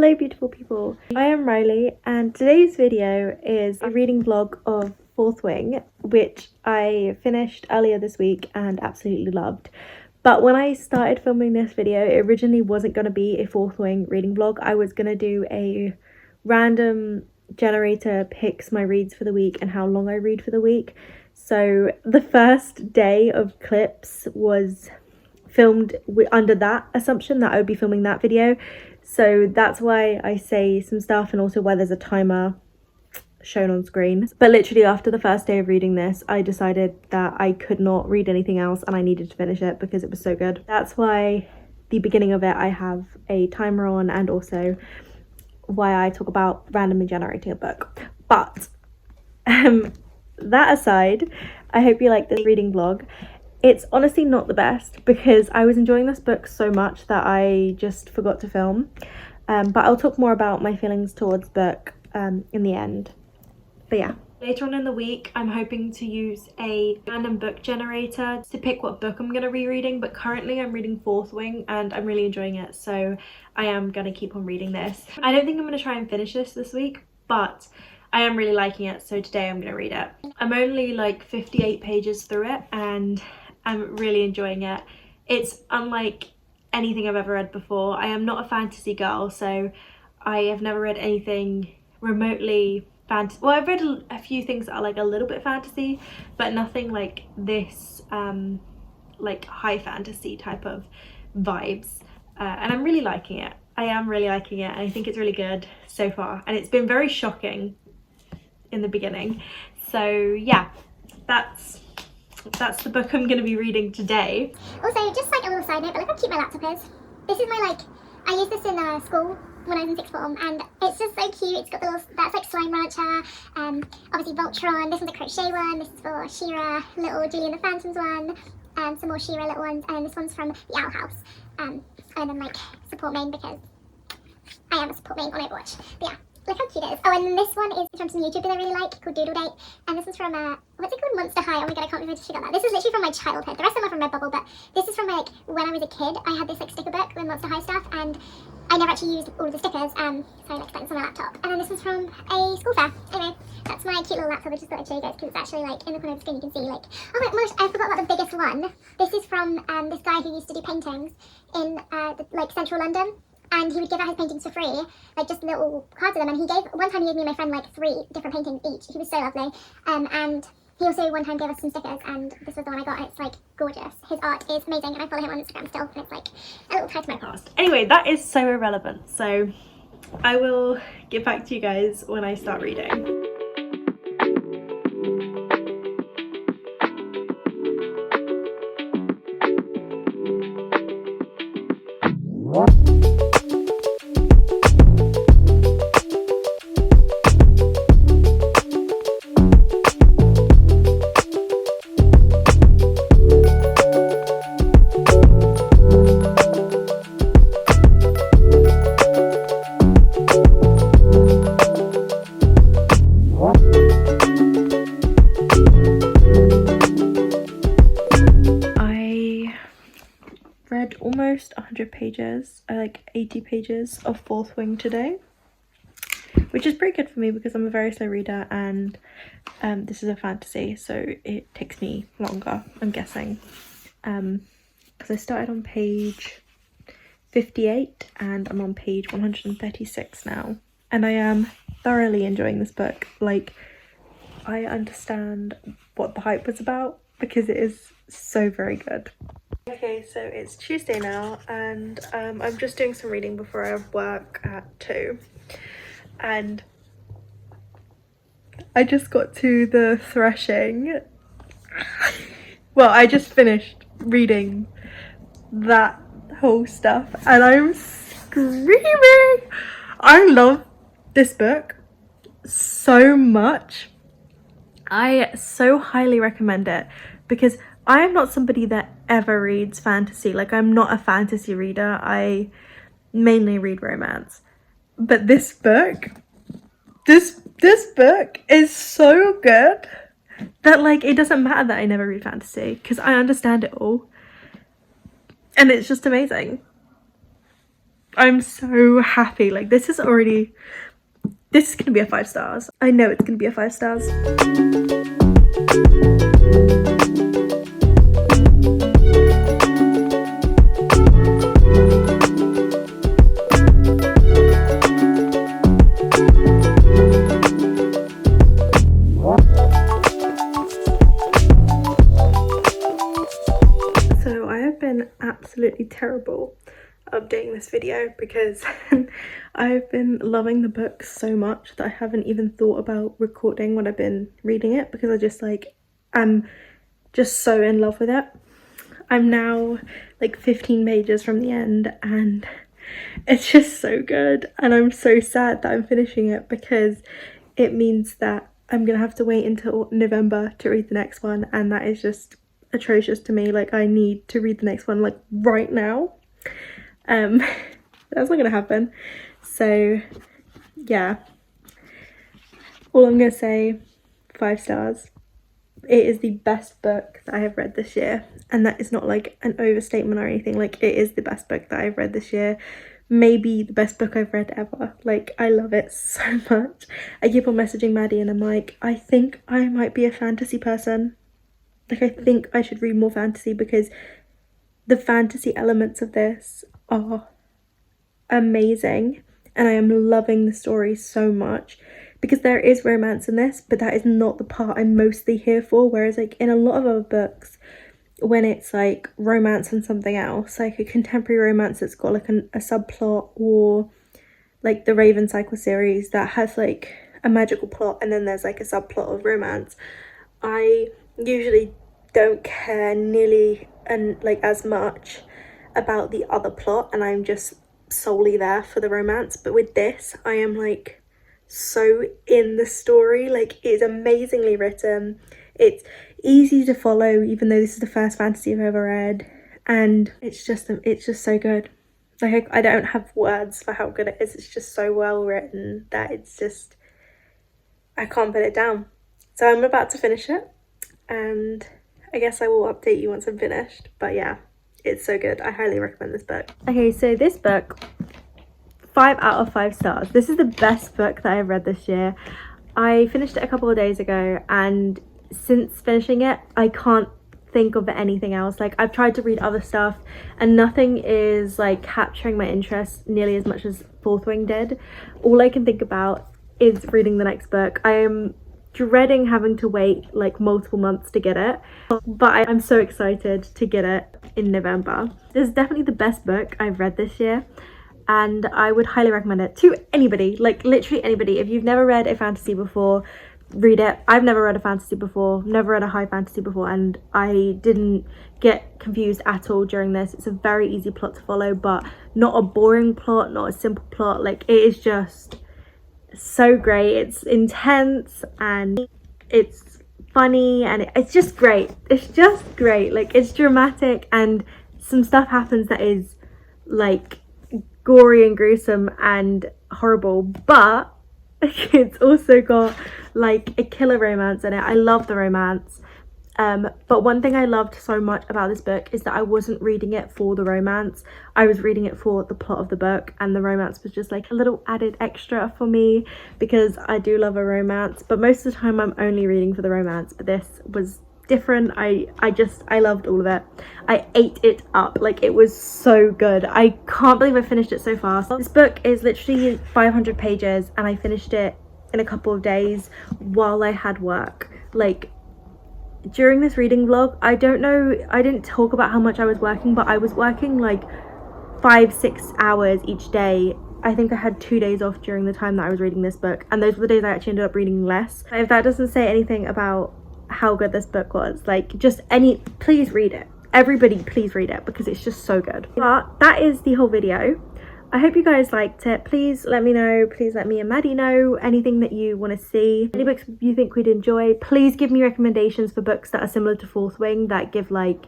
Hello beautiful people, I am Riley and today's video is a reading vlog of Fourth Wing, which I finished earlier this week and absolutely loved. But when I started filming this video, it originally wasn't going to be a Fourth Wing reading vlog. I was going to do a random generator picks my reads for the week and how long I read for the week. So the first day of clips was filmed under that assumption that I would be filming that video. So that's why I say some stuff and also why there's a timer shown on screen. But literally after the first day of reading this, I decided that I could not read anything else and I needed to finish it because it was so good. That's why the beginning of it I have a timer on, and also why I talk about randomly generating a book. But that aside, I hope you like this reading vlog. It's honestly not the best because I was enjoying this book so much that I just forgot to film. But I'll talk more about my feelings towards book in the end. But yeah. Later on in the week, I'm hoping to use a random book generator to pick what book I'm going to be reading. But currently I'm reading Fourth Wing and I'm really enjoying it. So I am going to keep on reading this. I don't think I'm going to try and finish this week, but I am really liking it. So today I'm going to read it. I'm only like 58 pages through it and I'm really enjoying it. It's unlike anything I've ever read before. I am not a fantasy girl, so I have never read anything remotely fantasy. Well, I've read a few things that are like a little bit fantasy, but nothing like this like high fantasy type of vibes. And I'm really liking it. I am really liking it and I think it's really good so far. And it's been very shocking in the beginning. So yeah, that's the book I'm going to be reading today. Also, just like a little side note, but look how cute my laptop is. This is my I used this in school when I was in sixth form and it's just so cute. It's got the little, that's like Slime Rancher, obviously Voltron, this one's a crochet one, this is for She-Ra, little Julie and the Phantoms one, some more She-Ra little ones, and this one's from the Owl House. And then like support main because I am a support main on Overwatch. But yeah. Look how cute it is. Oh, and this one is from some YouTubers I really like called Doodle Date. And this is from, what's it called? Monster High. Oh my god, I can't believe I just forgot that. This is literally from my childhood. The rest of them are from Redbubble, but this is from my, when I was a kid. I had this sticker book with Monster High stuff, and I never actually used all of the stickers, so I stuck this on my laptop. And then this was from a school fair. Anyway, that's my cute little laptop. I just thought I'd show you guys because it's actually in the corner of the screen you can see oh my gosh, I forgot about the biggest one. This is from this guy who used to do paintings in central London. And he would give out his paintings for free, just little cards of them. And one time he gave me and my friend 3 different paintings each. He was so lovely. And he also one time gave us some stickers, and this was the one I got, and it's gorgeous. His art is amazing, and I follow him on Instagram still, and it's a little tie to my past. Anyway, that is so irrelevant. So I will get back to you guys when I start reading. Almost 100 pages, like 80 pages of Fourth Wing today, which is pretty good for me because I'm a very slow reader, and this is a fantasy, so it takes me longer, I'm guessing, because I started on page 58 and I'm on page 136 now, and I am thoroughly enjoying this book. I understand what the hype was about because it is so very good. Okay, so it's Tuesday now, and I'm just doing some reading before I have work at 2, and I just got to the threshing. Well, I just finished reading that whole stuff and I'm screaming. I love this book so much. I so highly recommend it because I am not somebody that ever reads fantasy. I'm not a fantasy reader. I mainly read romance. But this book is so good that it doesn't matter that I never read fantasy because I understand it all. And it's just amazing. I'm so happy. Like this is gonna be a 5 stars. I know it's gonna be a 5 stars. So I have been absolutely terrible updating this video because I've been loving the book so much that I haven't even thought about recording when I've been reading it, because I'm just so in love with it. I'm now like 15 pages from the end and it's just so good, and I'm so sad that I'm finishing it because it means that I'm gonna have to wait until November to read the next one, and that is just atrocious to me. Like I need to read the next one like right now. That's not gonna happen. So yeah, all I'm gonna say, 5 stars. It is the best book that I have read this year, and that is not like an overstatement or anything. Like it is the best book that I've read this year, maybe the best book I've read ever. Like I love it so much. I keep on messaging Maddie and I'm like, I think I might be a fantasy person. Like I think I should read more fantasy because the fantasy elements of this are amazing, and I am loving the story so much, because there is romance in this, but that is not the part I'm mostly here for. Whereas like in a lot of other books, when it's like romance and something else, like a contemporary romance that's got like a subplot, or like the Raven Cycle series that has like a magical plot and then there's like a subplot of romance, I usually don't care nearly and like as much about the other plot, and I'm just solely there for the romance. But with this, I am like so in the story. Like it's amazingly written, it's easy to follow, even though this is the first fantasy I've ever read, and it's just so good. Like I don't have words for how good it is. It's just so well written that it's just, I can't put it down. So I'm about to finish it, and I guess I will update you once I'm finished. But yeah, it's so good. I highly recommend this book. Okay, so this book, 5 out of 5 stars. This is the best book that I've read this year. I finished it a couple of days ago, and since finishing it, I can't think of anything else. Like I've tried to read other stuff and nothing is like capturing my interest nearly as much as Fourth Wing did. All I can think about is reading the next book. I am dreading having to wait like multiple months to get it, but I'm so excited to get it in November. This is definitely the best book I've read this year, and I would highly recommend it to anybody, like literally anybody. If you've never read a fantasy before, read it. I've never read a fantasy before, never read a high fantasy before, and I didn't get confused at all during this. It's a very easy plot to follow, but not a boring plot, not a simple plot. Like it is just so great. It's intense and it's funny, and it's just great. It's just great. Like it's dramatic, and some stuff happens that is like gory and gruesome and horrible, but it's also got like a killer romance in it. I love the romance, but one thing I loved so much about this book is that I wasn't reading it for the romance. I was reading it for the plot of the book, and the romance was just like a little added extra for me because I do love a romance, but most of the time I'm only reading for the romance. But this was different. I loved all of it. I ate it up. Like it was so good. I can't believe I finished it so fast. This book is literally 500 pages and I finished it in a couple of days while I had work. Like during this reading vlog, I don't know, I didn't talk about how much I was working, but I was working like 5-6 hours each day. I think I had 2 days off during the time that I was reading this book, and those were the days I actually ended up reading less. If that doesn't say anything about how good this book was, like please read it. Everybody please read it because it's just so good. But that is the whole video. I hope you guys liked it. Please let me know, please let me and Maddie know anything that you want to see, any books you think we'd enjoy. Please give me recommendations for books that are similar to Fourth Wing, that give like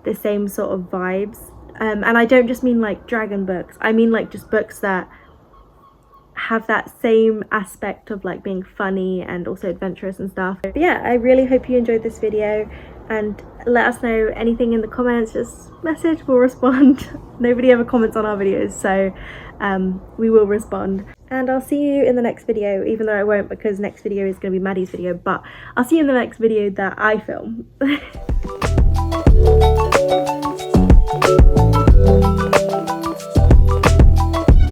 the same sort of vibes, and I don't just mean like dragon books, I mean like just books that have that same aspect of like being funny and also adventurous and stuff. But yeah, I really hope you enjoyed this video, and let us know anything in the comments. Just message, we'll respond. Nobody ever comments on our videos, so we will respond. And I'll see you in the next video, even though I won't, because next video is going to be Maddie's video, but I'll see you in the next video that I film.